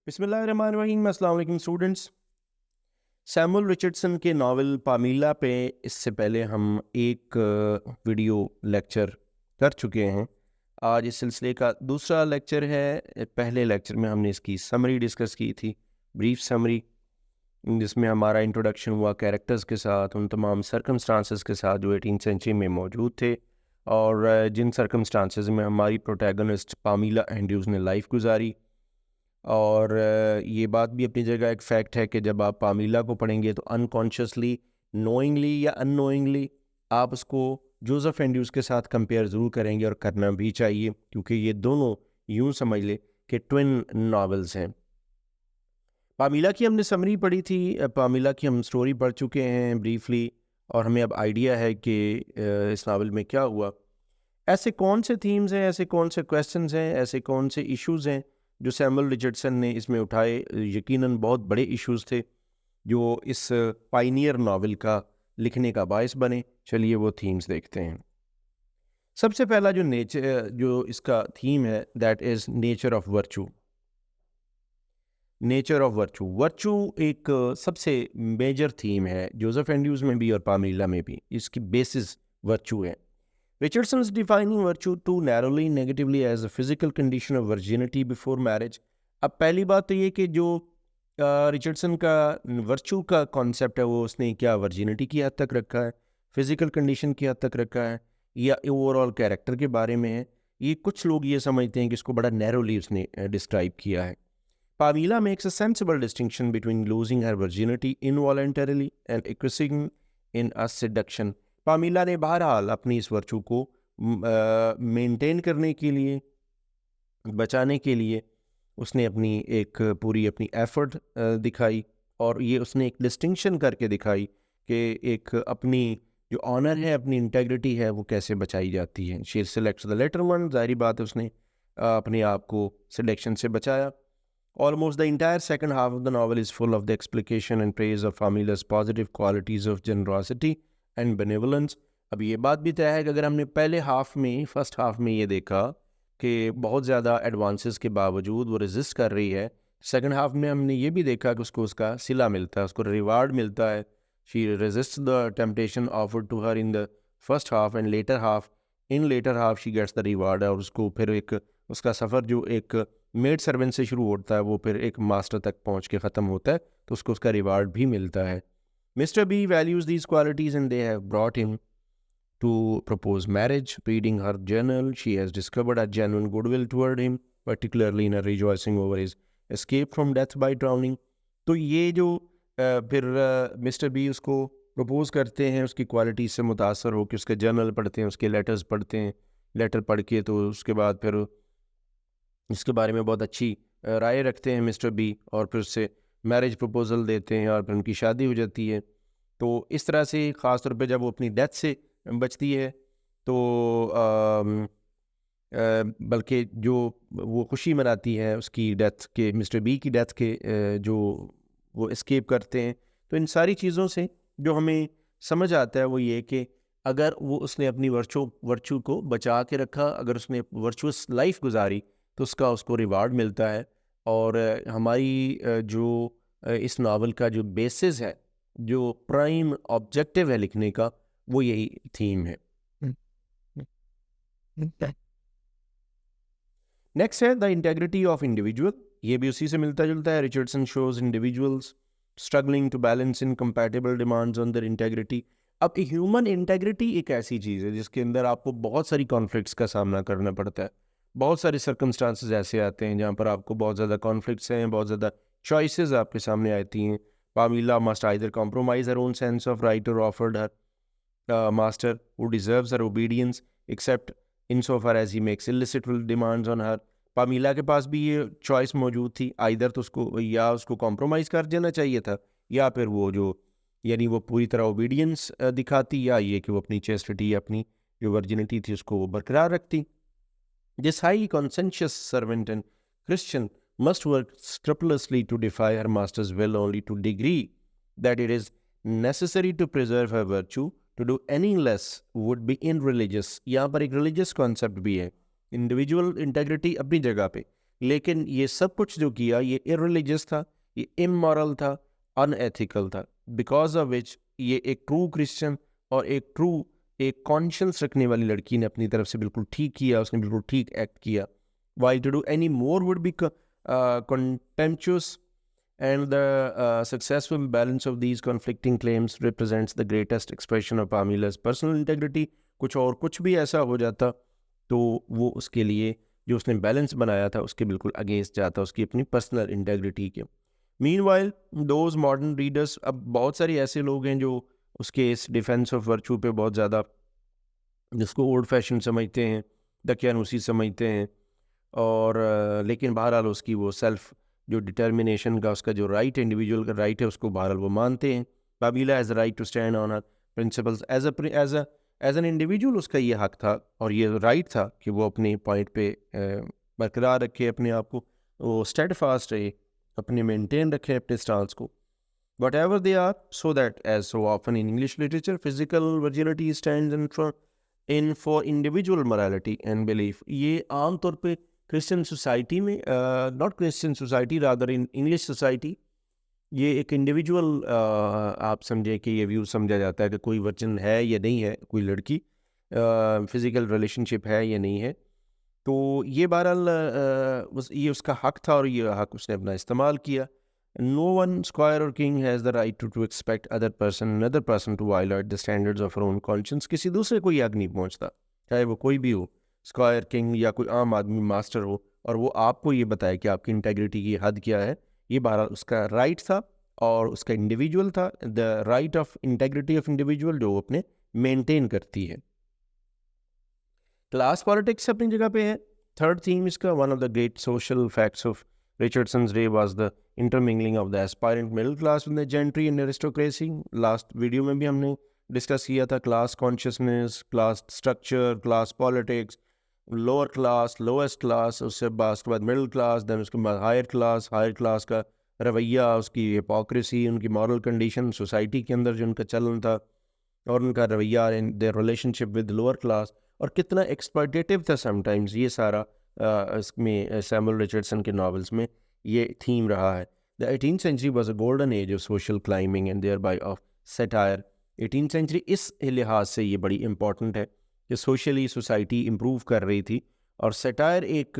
बिस्मिल्लाहिर्रहमानिर्रहीम। अस्सलाम वालेकुम स्टूडेंट्स। सैमुअल रिचर्डसन के नावल पामीला पे इससे पहले हम एक वीडियो लेक्चर कर चुके हैं। आज इस सिलसिले का दूसरा लेक्चर है। पहले लेक्चर में हमने इसकी समरी डिस्कस की थी, ब्रीफ समरी, जिसमें हमारा इंट्रोडक्शन हुआ कैरेक्टर्स के साथ, उन तमाम सर्कमस्टांसेस के साथ जो 18th सेंचुरी में मौजूद थे और जिन सर्कमस्टांसेस में हमारी प्रोटैगनिस्ट पामीला एंड्रूज ने लाइफ गुजारी। और ये बात भी अपनी जगह एक फैक्ट है कि जब आप पामीला को पढ़ेंगे तो अनकॉन्शियसली, नोइंगली या अननोइंगली आप उसको जोसेफ एंड्रूज के साथ कंपेयर ज़रूर करेंगे, और करना भी चाहिए क्योंकि ये दोनों यूं समझ ले कि ट्विन नावल्स हैं। पामीला की हमने समरी पढ़ी थी, पामीला की हम स्टोरी पढ़ चुके हैं ब्रीफली, और हमें अब आइडिया है कि इस नावल में क्या हुआ। ऐसे कौन से थीम्स हैं, ऐसे कौन से क्वेश्चंस हैं, ऐसे कौन से इश्यूज़ हैं जो सैमुअल रिचर्डसन ने इसमें उठाए। यकीनन बहुत बड़े इश्यूज़ थे जो इस पाइनियर नावल का लिखने का बायस बने। चलिए वो थीम्स देखते हैं। सबसे पहला जो इसका थीम है, that is nature of virtue. Nature of virtue, virtue एक सबसे मेजर थीम है जोसेफ एंड्रूज में भी और पामीला में भी। इसकी बेसिस वर्चू है। Richardson is defining virtue too narrowly, negatively as a physical condition of virginity before marriage. अब पहली बात तो ये कि जो रिचर्डसन का वर्चू का कॉन्सेप्ट है वो उसने क्या वर्जिनिटी की हद तक रखा है, फिजिकल कंडीशन की हद तक रखा है, या ओवरऑल कैरेक्टर के बारे में है। ये कुछ लोग ये समझते हैं कि इसको बड़ा नैरोली उसने डिस्क्राइब किया है। Pamela makes a sensible distinction between losing her virginity involuntarily and acquiescing in a seduction. पामीला ने बहरहाल अपनी इस वर्चू को मेंटेन करने के लिए, बचाने के लिए उसने अपनी एफर्ट दिखाई, और ये उसने एक डिस्टिंक्शन करके दिखाई कि एक अपनी जो ऑनर है, अपनी इंटेग्रिटी है, वो कैसे बचाई जाती है। She selects the letter one, जाहिर बात है उसने अपने आप को सिलेक्शन से बचाया। Almost the entire second half of the novel is full of the explication and praise of Pamila's positive qualities of generosity and benevolence. अब ये बात भी तय है कि अगर हमने फर्स्ट हाफ में ये देखा कि बहुत ज़्यादा एडवांसेस के बावजूद वो रेजिस्ट कर रही है, सेकंड हाफ में हमने ये भी देखा कि उसको उसका सिला मिलता है, उसको रिवार्ड मिलता है। She resist the temptation offered to her in the first half, and later half she gets the reward. और उसको फिर एक उसका सफ़र जो एक मेड सर्वेंट से शुरू होता है वो फिर एक मास्टर तक पहुंच के ख़त्म होता है, तो उसको उसका रिवार्ड भी मिलता है। Mister B values these qualities and they have brought him to propose marriage. Reading her journal, she has discovered a genuine goodwill toward him, particularly in her rejoicing over his escape from death by drowning. तो ये जो फिर mister B उसको propose करते हैं, उसकी quality से मुतासर हो कि उसके जर्नल पढ़ते हैं, उसके लेटर्स पढ़ते हैं। लेटर पढ़ के तो उसके बाद फिर इसके बारे में बहुत अच्छी राय रखते हैं मिस्टर बी, और फिर उससे मैरिज प्रपोजल देते हैं और फिर उनकी शादी हो जाती है। तो इस तरह से ख़ास तौर पे जब वो अपनी डेथ से बचती है तो बल्कि जो वो खुशी मनाती है उसकी डेथ के, मिस्टर बी की डेथ के, जो वो एस्केप करते हैं। तो इन सारी चीज़ों से जो हमें समझ आता है वो ये कि अगर वो उसने अपनी वर्चू को बचा के रखा, अगर उसने वर्चुअस लाइफ गुजारी, तो उसका उसको रिवार्ड मिलता है। और हमारी इस नावल का जो बेसिस है, जो प्राइम ऑब्जेक्टिव है लिखने का, वो यही थीम है। नेक्स्ट है द इंटेग्रिटी ऑफ इंडिविजुअल। ये भी उसी से मिलता जुलता है। Richardson shows individuals struggling to balance incompatible demands on their integrity. अब ह्यूमन इंटेग्रिटी एक ऐसी चीज़ है जिसके अंदर आपको बहुत सारी कॉन्फ्लिक्ट्स का सामना करना पड़ता है। बहुत सारे सर्कमस्टांसेस ऐसे आते हैं जहाँ पर आपको बहुत ज़्यादा कॉन्फ्लिक्ट्स हैं, बहुत ज़्यादा चॉइसेस आपके सामने आती हैं। पामीला must either compromise her own sense of right or offered her master who deserves her obedience except insofar as he makes illicit demands on her. पामीला के पास भी ये चॉइस मौजूद थी, आइदर तो उसको कॉम्प्रोमाइज़ कर देना चाहिए था, या फिर वो पूरी तरह ओबीडियंस दिखाती, या ये कि वो अपनी चेस्टिटी, अपनी जो वर्जिनिटी थी उसको वो बरकरार रखती। This high conscientious servant and Christian must work scrupulously to defy her master's will only to degree that it is necessary to preserve her virtue. To do any less would be irreligious. यहाँ पर एक religious concept भी है। Individual integrity अपनी जगह पे, लेकिन ये सब कुछ जो किया ये इररिलीजियस था, ये इमोरल था, अनएथिकल था, बिकॉज ऑफ विच ये एक ट्रू क्रिश्चियन और एक कॉन्शियंस रखने वाली लड़की ने अपनी तरफ से बिल्कुल ठीक किया, उसने बिल्कुल ठीक एक्ट किया. While to do any more would be contemptuous, and the successful balance of these conflicting claims represents the greatest expression of Pamila's personal integrity. कुछ और कुछ भी ऐसा हो जाता तो वो उसके लिए जो उसने बैलेंस बनाया था उसके बिल्कुल अगेंस्ट जाता, उसकी अपनी पर्सनल इंटेग्रिटी के. मीनवाइल दोज मॉडर्न रीडर्स, अब बहुत सारे ऐसे लोग हैं जो उसके इस डिफेंस ऑफ वर्चू पे बहुत ज़्यादा, जिसको ओल्ड फैशन समझते हैं, दकियानूसी समझते हैं, और लेकिन बहरहाल उसकी वो सेल्फ जो डिटर्मिनेशन का उसका जो राइट, इंडिविजुअल का राइट है, उसको बहरहाल वो मानते हैं. Pamela as a right to stand on her principles as an individual. उसका ये हक था और ये राइट था कि वो अपने पॉइंट पे बरकरार रखे अपने आप को, वो स्टेडफास्ट रहे, अपने मेंटेन रखे अपने स्टांस को, whatever they are, so that as so often in English literature, physical virginity stands in for individual morality and belief. ये आम तौर पे क्रिश्चियन सोसाइटी में, not Christian society, rather in English society, ये एक इंडिविजुअल आप समझे कि ये व्यू समझा जाता है कि कोई वर्जिन है या नहीं है, कोई लड़की फिजिकल रिलेशनशिप है या नहीं है. तो ये बहरहाल ये उसका हक था और ये हक उसने अपना इस्तेमाल किया. No one squire or king has the right to expect another person to violate the standards of her own conscience. किसी दूसरे को ये हक नहीं पहुंचता, चाहे वो कोई भी हो, स्क्वायर, किंग या कोई आम आदमी, मास्टर हो, और वो आपको ये बताए कि आपकी इंटेग्रिटी की हद क्या है. ये बहरहाल उसका राइट था और उसका इंडिविजुअल था, the right of integrity of individual जो वो अपने मेंटेन करती है. क्लास पॉलिटिक्स अपनी जगह पे है. थर्ड थीम इसका, one of the great social facts of Richardson's day was the intermingling of the aspirant middle class with the gentry and aristocracy. Last video में भी हमने डिस्कस किया था class consciousness, class structure, class politics, lower class, lowest class, उसके बाद middle class, then उसके बाद higher class का रवैया, उसकी हिपोक्रेसी, उनकी मॉरल कंडीशन सोसाइटी के अंदर जो उनका चलन था, और उनका रवैया in their relationship with lower class, और कितना एक्सप्लॉयटेटिव था समटाइम्स. ये सारा इसमें सैमुअल रिचर्डसन के नॉवेल्स में ये थीम रहा है. The 18th century was a golden age of social climbing and thereby of satire. 18th century इस लिहाज से ये बड़ी इंपॉर्टेंट है कि सोशली सोसाइटी इम्प्रूव कर रही थी, और सेटायर एक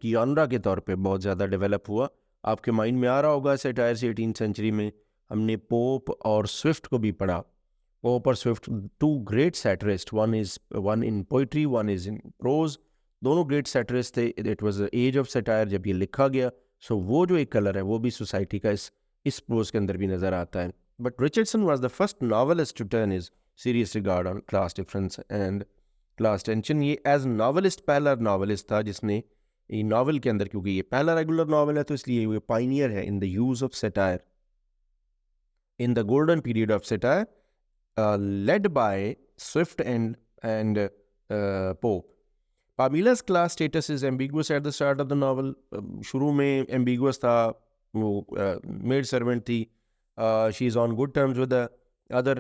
जॉनरा के तौर पे बहुत ज़्यादा डेवलप हुआ. आपके माइंड में आ रहा होगा सेटायर से 18th सेंचुरी में हमने पोप और स्विफ्ट को भी पढ़ा. पोप और Swift, two great satirists, one in poetry, one is in prose. दोनों ग्रेट सैटरिस्ट थे. It was the age of satire जब ये लिखा गया. सो वो जो एक कलर है वो भी सोसाइटी का इस प्रोज के अंदर भी नज़र आता है. But Richardson was the first novelist to turn his serious regard on class difference and class tension. ये एज नॉवेलिस्ट पहला नॉवेलिस्ट था जिसने ये नॉवल के अंदर, क्योंकि ये पहला रेगुलर नॉवल है तो इसलिए ये पाइनियर है in the use of satire in the golden period of satire, led by Swift and Pope. Pamila's class status is ambiguous at the start of the novel. शुरू में ambiguous था. वो maid servant थी. She is on good terms with the other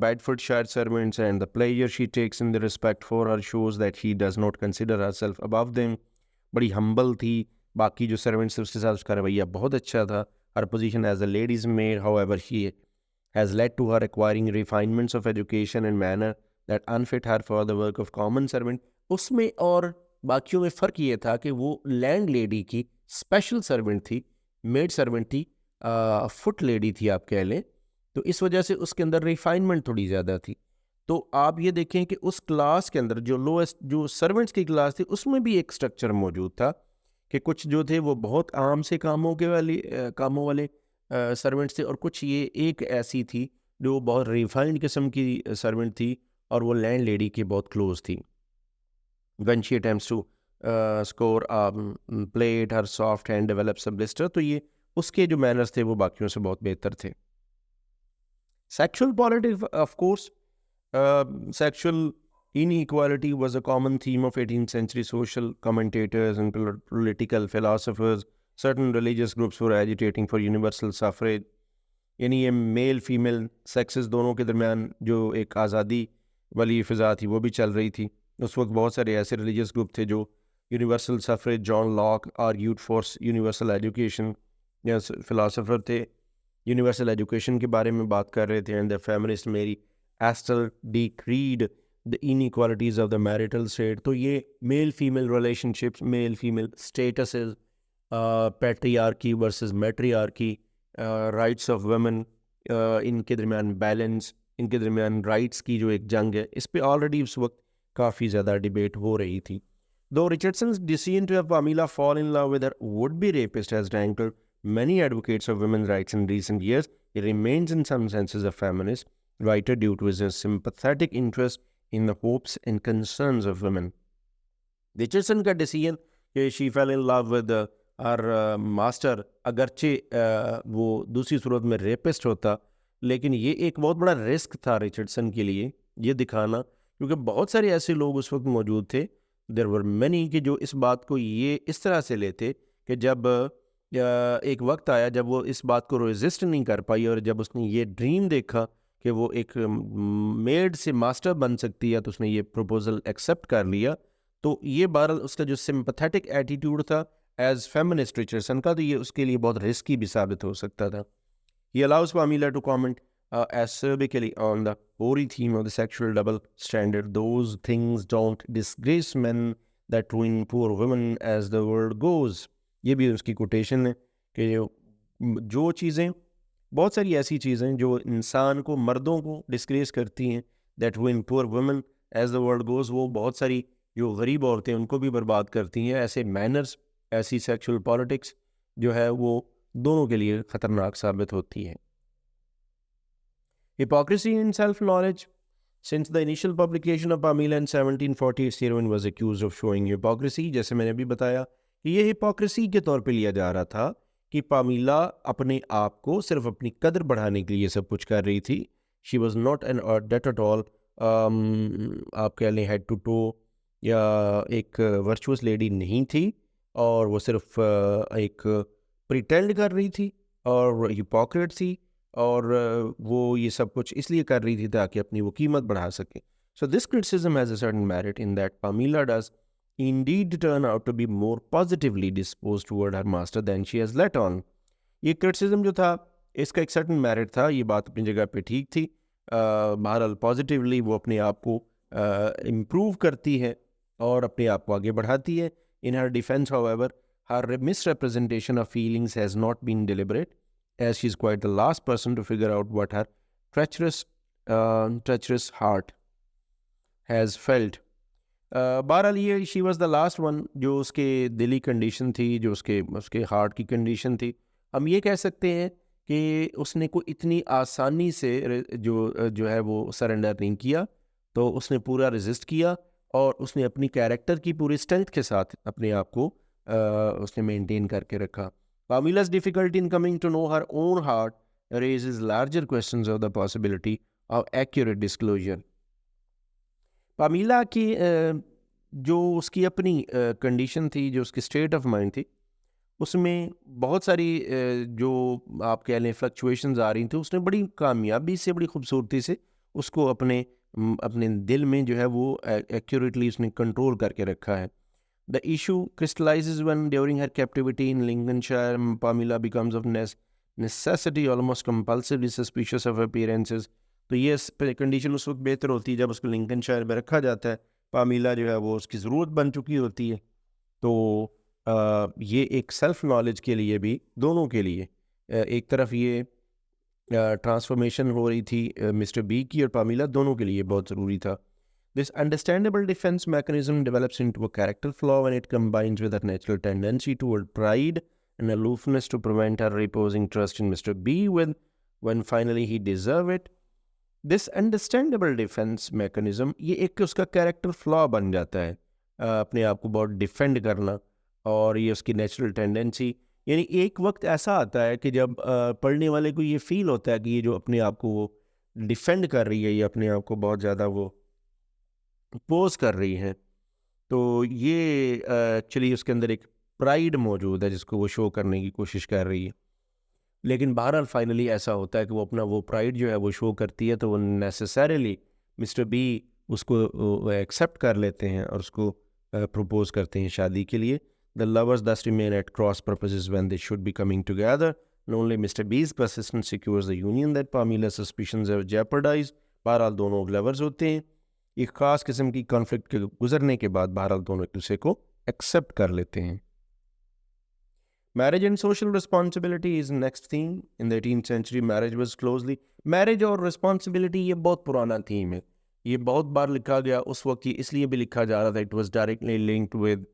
Bedfordshire servants, and the pleasure she takes in the respect for her shows that she does not consider herself above them. बड़ी humble थी. बाकी जो servants थे उसके साथ उसका रवैया बहुत अच्छा था. Her position as a lady's maid, however, she has led to her acquiring refinements of education and manner that unfit her for the work of common servant. उसमें और बाकियों में फ़र्क ये था कि वो लैंड लेडी की स्पेशल सर्वेंट थी, मेड सर्वेंट थी, फुट लेडी थी आप कह लें. तो इस वजह से उसके अंदर रिफाइनमेंट थोड़ी ज़्यादा थी. तो आप ये देखें कि उस क्लास के अंदर जो लोएस्ट जो सर्वेंट्स की क्लास थी उसमें भी एक स्ट्रक्चर मौजूद था कि कुछ जो थे वो बहुत आम से कामों वाले सर्वेंट्स थे, और कुछ ये एक ऐसी थी जो बहुत रिफाइंड किस्म की सर्वेंट थी और वो लैंड लेडी के बहुत क्लोज थी. When she attempts to score plate her soft hand develops a blister, तो ये उसके जो मैनर्स थे वो बाकियों से बहुत बेहतर थे. Sexual politics, of course, sexual inequality was a common theme of 18th century social commentators and political philosophers. Certain religious groups were agitating for universal suffrage. यानी ये मेल फीमेल सेक्सेस दोनों के दरमियान जो एक आज़ादी वाली फ़िज़ा थी वो भी चल रही थी. उस वक्त बहुत सारे ऐसे रिलीजियस ग्रुप थे जो universal suffrage, John Locke argued for universal education, या फिलासफर थे, यूनिवर्सल एजुकेशन के बारे में बात कर रहे थे. And the feminist Mary Astell decried the inequalities of the marital state. तो ये male female relationships, male female statuses, patriarchy versus matriarchy, rights of women, इनके दरमियान बैलेंस, इनके दरमियान राइट्स की जो एक जंग है, इस पे ऑलरेडी उस वक्त काफ़ी ज़्यादा डिबेट हो रही थी. Though Richardson's decision to have Pamela fall in love with her would-be rapist has rankled many advocates of women's rights in recent years, he remains in some senses a feminist writer due to his sympathetic interest in the hopes and concerns of women. Richardson का decision कि she fell in love with her master, अगरचे वो दूसरी सूरत में rapist होता, लेकिन ये एक बहुत बड़ा रिस्क था रिचर्डसन के लिए ये दिखाना, क्योंकि बहुत सारे ऐसे लोग उस वक्त मौजूद थे, देर वर मैनी, कि जो इस बात को ये इस तरह से लेते कि जब एक वक्त आया जब वो इस बात को रेजिस्ट नहीं कर पाई, और जब उसने ये ड्रीम देखा कि वो एक मेड से मास्टर बन सकती है, तो उसने ये प्रपोजल एक्सेप्ट कर लिया. तो ये बहरहाल उसका जो सिंपैथेटिक एटीट्यूड था एज फेमिनिस्ट रिचर्डसन का, तो ये उसके लिए बहुत रिस्की भी साबित हो सकता था. He allows Pamela to comment acerbically on the hoary theme of the sexual double standard. Those things don't disgrace men that ruin poor women as the world goes. ये भी उसकी कोटेशन है कि जो चीज़ें, बहुत सारी ऐसी चीज़ें जो इंसान को, मर्दों को डिस्ग्रेस करती हैं, that ruin poor women as the world goes, वो बहुत सारी जो गरीब औरतें उनको भी बर्बाद करती हैं. ऐसे मैनर्स, ऐसी सेक्सुअल पॉलिटिक्स जो है वो दोनों के लिए खतरनाक साबित होती है. Hypocrisy in self-knowledge. Since the initial publication of Pamela in 1740, heroine was accused of showing hypocrisy. जैसे मैंने अभी बताया कि ये हिपोक्रेसी के तौर पे लिया जा रहा था कि पामीला अपने आप को सिर्फ अपनी कदर बढ़ाने के लिए सब कुछ कर रही थी. She was not an date at all, आप कह लें हेड टू टो, या एक वर्चुअस लेडी नहीं थी, और वो सिर्फ एक प्रिटेंड कर रही थी और हिपोक्रेट थी, और वो ये सब कुछ इसलिए कर रही थी ताकि अपनी वो कीमत बढ़ा सके. So this criticism has a certain merit in that Pamela does indeed turn out to be more positively disposed toward her master than she has let on. ये क्रिटिसिज्म जो था इसका एक सर्टेन मेरिट था, ये बात अपनी जगह पे ठीक थी. बहरहाल पॉजिटिवली वो अपने आप को इम्प्रूव करती है और अपने आप को आगे बढ़ाती है. In her defence however, her misrepresentation of feelings has not been deliberate, as she is quite the last person to figure out what her treacherous heart has felt. बहरहाल ये she was the last one, जो उसके दिली condition थी, जो उसके heart की condition थी. हम ये कह सकते हैं कि उसने को इतनी आसानी से जो है वो सरेंडर नहीं किया, तो उसने पूरा रेजिस्ट किया, और उसने अपनी कैरेक्टर की पूरी स्ट्रेंथ के साथ अपने आप को उसने मेंटेन करके रखा. Pamela's difficulty in coming to know her own heart raises larger questions of the possibility of accurate disclosure. पामीला की जो उसकी अपनी कंडीशन थी, जो उसकी स्टेट ऑफ माइंड थी, उसमें बहुत सारी जो आप कह लें फ्लक्चुएशंस आ रही थी. उसने बड़ी कामयाबी से, बड़ी खूबसूरती से उसको अपने दिल में जो है वो एक्यूरेटली उसने कंट्रोल करके रखा है. The issue crystallizes when during her captivity in Lincolnshire, Pamela becomes of necessity almost compulsively suspicious of appearances. तो ये कंडीशन उस वक्त बेहतर होती है जब उसको लिंकनशायर में रखा जाता है. पामीला जो है वो उसकी ज़रूरत बन चुकी होती है. तो ये एक सेल्फ नॉलेज के लिए भी, दोनों के लिए, एक तरफ ये ट्रांसफॉर्मेशन हो रही थी मिस्टर बी की, और पामीला दोनों के लिए बहुत ज़रूरी था. This understandable defense mechanism develops into a character flaw when it combines with a natural tendency toward pride and aloofness to prevent her reposing trust in Mr. B when finally he deserve it. This understandable defense mechanism, ये एक उसका character flaw बन जाता है, अपने आप को बहुत डिफेंड करना, और ये उसकी नेचुरल टेंडेंसी. यानी एक वक्त ऐसा आता है कि जब पढ़ने वाले को ये फील होता है कि ये जो अपने आप को वो डिफेंड कर रही है, ये अपने आप को बहुत ज़्यादा वो पोज कर रही है, तो ये एक्चुअली उसके अंदर एक प्राइड मौजूद है जिसको वो शो करने की कोशिश कर रही है. लेकिन बहरहाल फाइनली ऐसा होता है कि वो अपना वो प्राइड जो है वो शो करती है, तो वो नेसेसरीली मिस्टर बी उसको एक्सेप्ट कर लेते हैं और उसको प्रपोज करते हैं शादी के लिए. The lovers thus remain at cross purposes when they should be coming together. And only Mr. B's persistence secures the union that Pamela's suspicions have jeopardized. बहरहाल दोनों लवर्स होते हैं. एक ख़ास किस्म की कॉन्फ्लिक्ट के गुजरने के बाद बहरहाल दोनों एक दूसरे को एक्सेप्ट कर लेते हैं. Marriage and social responsibility is next theme. In the 18th century, marriage was closely. Marriage और responsibility ये बहुत पुराना थीम है. ये बहुत बार लिखा गया. उस वक्त ये इसलिए भी लिखा जा रहा था. It was directly linked with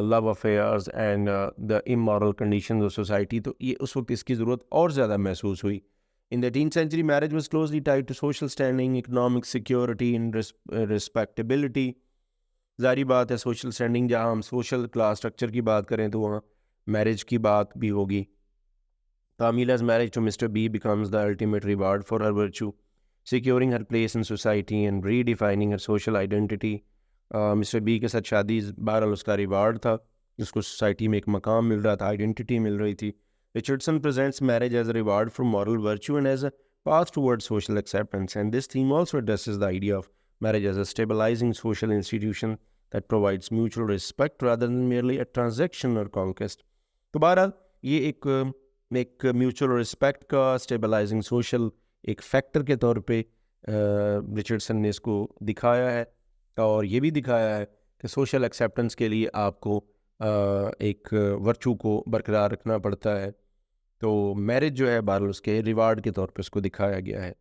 love affairs and the immoral conditions of society. तो ये उस वक्त इसकी ज़रूरत और ज़्यादा महसूस हुई. In the 18th century, marriage was closely tied to social standing, economic security and respectability. ज़ाहिर बात है सोशल स्टैंडिंग, जहाँ हम सोशल क्लास स्ट्रक्चर की बात करें तो वहाँ मैरिज की बात भी होगी. Pamela's marriage to Mr. B becomes the ultimate reward for her virtue, securing her place in society and redefining her social identity. Mr. B के साथ शादी बहरहाल उसका रिवार्ड था, उसको सोसाइटी में एक मकाम मिल रहा था, आइडेंटिटी मिल रही थी. Richardson presents marriage as a reward for moral virtue and as a path towards social acceptance, and this theme also addresses the idea of marriage as a stabilizing social institution that provides mutual respect rather than merely a transaction or conquest. तो बहरहाल ये एक mutual respect का stabilising social एक factor के तौर पे Richardson ने इसको दिखाया है, और ये भी दिखाया है कि सोशल एक्सेप्टेंस के लिए आपको एक वर्चू को बरकरार रखना पड़ता है. तो मैरिज जो है बहरहाल उसके रिवार्ड के तौर पे उसको दिखाया गया है.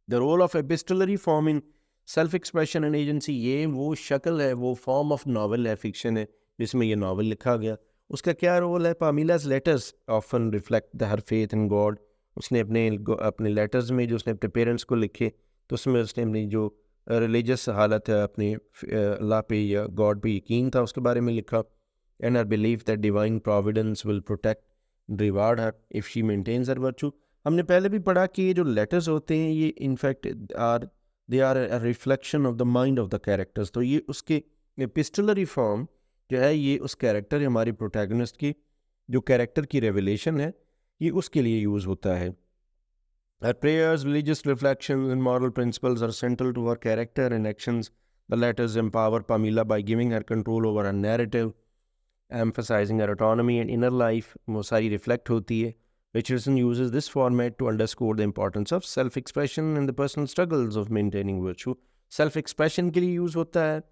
The role of epistolary form in self expression and agency, ये वो शक्ल है, वो फॉर्म ऑफ नावल है, फिक्शन है जिसमें ये नावल लिखा गया. उसका क्या रोल है? Pamela's letters often reflect her faith in God. उसने अपने लेटर्स में जो उसने अपने पेरेंट्स को लिखे तो उसमें उसने अपनी जो रिलीजियस हालत है, अपने अल्लाह पे या गॉड पे यकीन था, उसके बारे में लिखा. And her believe that divine providence will protect reward her if she maintains her virtue. हमने पहले भी पढ़ा कि ये जो लेटर्स होते हैं ये in fact they are a reflection of the mind of the characters. तो ये उसके एपिस्टलरी फॉर्म जो है ये उस कैरेक्टर, हमारी प्रोटैगनिस्ट की जो कैरेक्टर की रेवलेशन है, ये उसके लिए यूज़ होता है. Her prayers, religious reflections and moral principles are central to her character and actions. The letters empower Pamela by giving her control over her narrative, emphasizing her autonomy and inner life. वो सारी reflect होती है. Richardson uses this format to underscore the importance of self-expression and the personal struggles of maintaining virtue. Self-expression के लिए use होता है,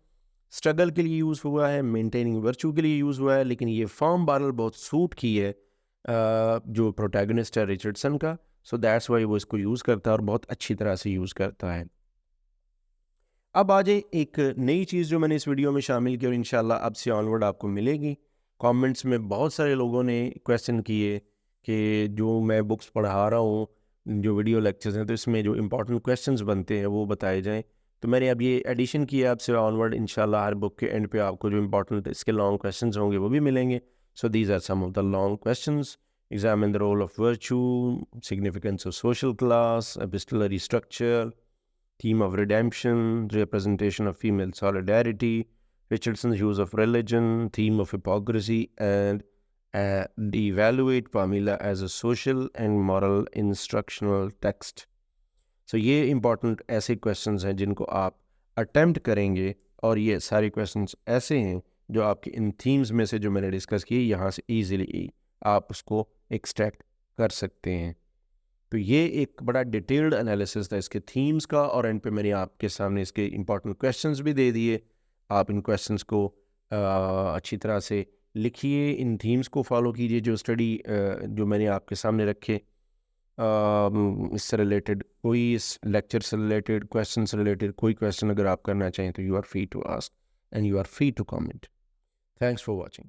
struggle के लिए यूज़ हुआ है, मेंटेनिंग वर्चू के लिए यूज़ हुआ है, लेकिन ये फॉर्म बहरहाल बहुत सूट की है जो प्रोटैगनिस्ट है रिचर्डसन का. सो दैट्स वाई वो इसको यूज़ करता है और बहुत अच्छी तरह से यूज़ करता है. अब आ जाए एक नई चीज़ जो मैंने इस वीडियो में शामिल की और इंशाल्लाह अब से ऑनवर्ड आपको मिलेगी. कमेंट्स में बहुत सारे लोगों ने क्वेश्चन किए कि जो मैं बुक्स पढ़ा रहा हूँ, जो वीडियो लेक्चर्स हैं, तो इसमें जो इंपॉर्टेंट क्वेश्चंस बनते हैं वो बताए जाएं. तो मैंने अब ये एडिशन किया, अब से ऑनवर्ड इंशाल्लाह हर बुक के एंड पे आपको जो इंपॉर्टेंट इसके लॉन्ग क्वेश्चंस होंगे वो भी मिलेंगे. So these are some of the long questions. Examine the role of virtue, significance of social class, epistolary structure, theme of redemption, representation of female solidarity, Richardson's use of religion, theme of hypocrisy, and evaluate Pamela as a social and moral instructional text. So ये important ऐसे questions हैं जिनको आप attempt करेंगे, और ये सारे questions ऐसे हैं जो आपके इन themes में से जो मैंने discuss किए यहाँ से easily आप उसको एक्सट्रैक्ट कर सकते हैं. तो ये एक बड़ा डिटेल्ड एनालिसिस था इसके थीम्स का, और एंड पे मैंने आपके सामने इसके इंपॉर्टेंट क्वेश्चंस भी दे दिए. आप इन क्वेश्चंस को अच्छी तरह से लिखिए, इन थीम्स को फॉलो कीजिए जो स्टडी जो मैंने आपके सामने रखे. इससे रिलेटेड कोई, इस लेक्चर से रिलेटेड, क्वेश्चन से रिलेटेड कोई क्वेश्चन अगर आप करना चाहें तो you are free to ask and you are free to comment. Thanks for watching.